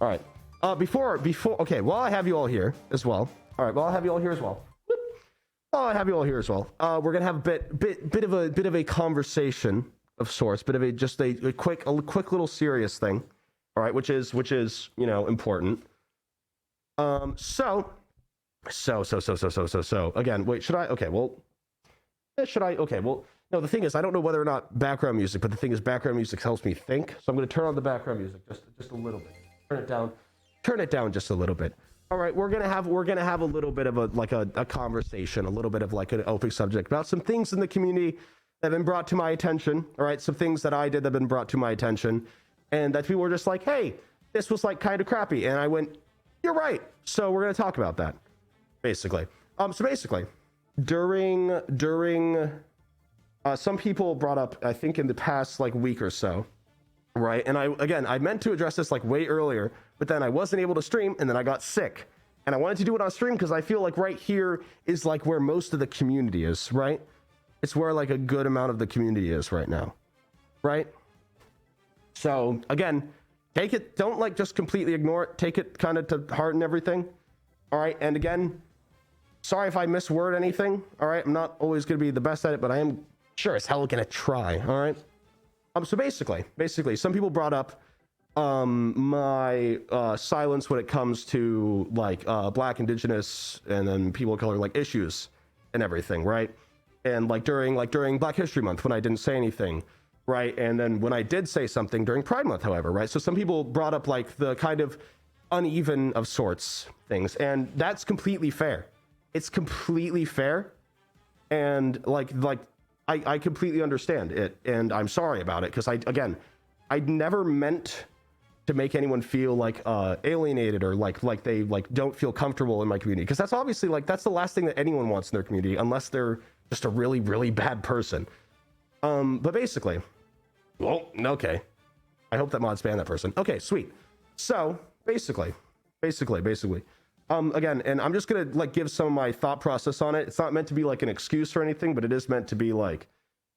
All right. Before, okay, while I have you all here as well. All right, while I have you all here as well. While I have you all here as well. We're gonna have a bit of a conversation of sorts, bit of a quick little serious thing. All right, which is you know, important. So again, wait, should I? Okay, well, should I? Okay, well, no. The thing is, I don't know whether or not background music, but the thing is, background music helps me think. So I'm going to turn on the background music just a little bit. Turn it down just a little bit. All right, we're gonna have a little bit of a conversation, a little bit of like an open subject about some things in the community that have been brought to my attention. All right, some things that I did that have been brought to my attention, and that people were just like, hey, this was like kind of crappy, and I went, you're right. So we're gonna talk about that, basically. So basically, during some people brought up, I think in the past like week or so, right? And I meant to address this like way earlier, but then I wasn't able to stream, and then I got sick, and I wanted to do it on stream because I feel like right here is like where most of the community is, right? It's where like a good amount of the community is right now, right? So again, take it, don't like just completely ignore it, take it kind of to heart and everything. All right, and again, sorry if I misword anything. All right, I'm not always going to be the best at it, but I am sure as hell going to try. All right. So basically, some people brought up my silence when it comes to like Black, Indigenous, and then people of color like issues and everything, right? And like during Black History Month when I didn't say anything, right? And then when I did say something during Pride Month, however, right? So some people brought up like the kind of uneven of sorts things, and that's completely fair. It's completely fair, and I completely understand it, and I'm sorry about it, because I never meant to make anyone feel like alienated or like they like don't feel comfortable in my community, because that's obviously like that's the last thing that anyone wants in their community, unless they're just a really, really bad person. But basically, well, okay, I hope that mods ban that person. Okay, sweet. So basically, again, and I'm just gonna like give some of my thought process on it. It's not meant to be like an excuse or anything, but it is meant to be like,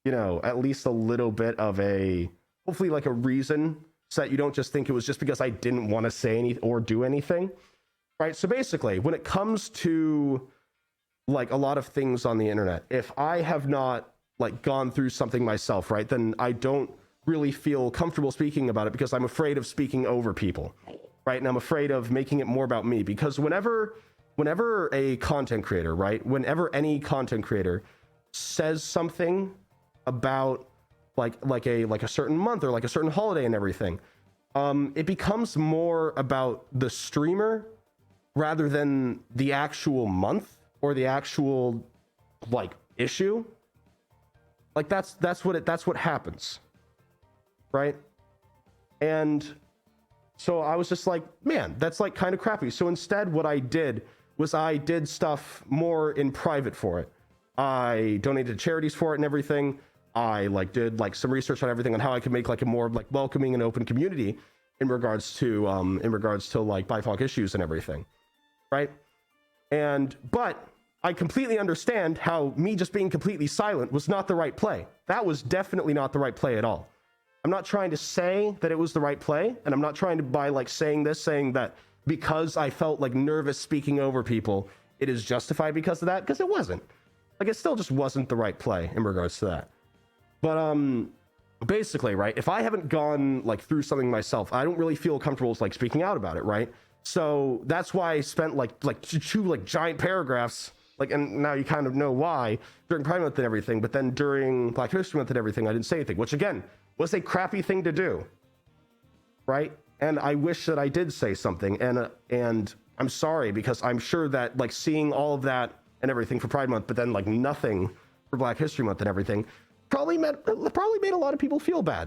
you know, at least a little bit of a, hopefully like a reason, so that you don't just think it was just because I didn't want to say anything or do anything, right? So basically, when it comes to like a lot of things on the internet, if I have not like gone through something myself, right, then I don't really feel comfortable speaking about it, because I'm afraid of speaking over people, right? And I'm afraid of making it more about me, because whenever a content creator, right, whenever any content creator says something about like a certain month or like a certain holiday and everything, it becomes more about the streamer rather than the actual month or the actual like issue. Like that's what happens, right? And so I was just like, man, that's like kind of crappy. So instead, what I did was I did stuff more in private for it. I donated to charities for it and everything. I like did like some research on everything on how I could make like a more like welcoming and open community in regards to like BIPOC issues and everything, right? But I completely understand how me just being completely silent was not the right play. That was definitely not the right play at all. I'm not trying to say that it was the right play, and I'm not trying to by like saying that because I felt like nervous speaking over people, it is justified because of that, because it wasn't. Like, it still just wasn't the right play in regards to that. But basically, right, if I haven't gone like through something myself, I don't really feel comfortable like speaking out about it, right? So that's why I spent like two like giant paragraphs, like, and now you kind of know why, during Pride Month and everything, but then during Black History Month and everything, I didn't say anything, which again was a crappy thing to do, right? And I wish that I did say something, and I'm sorry, because I'm sure that like seeing all of that and everything for Pride Month, but then like nothing for Black History Month and everything, probably made a lot of people feel bad.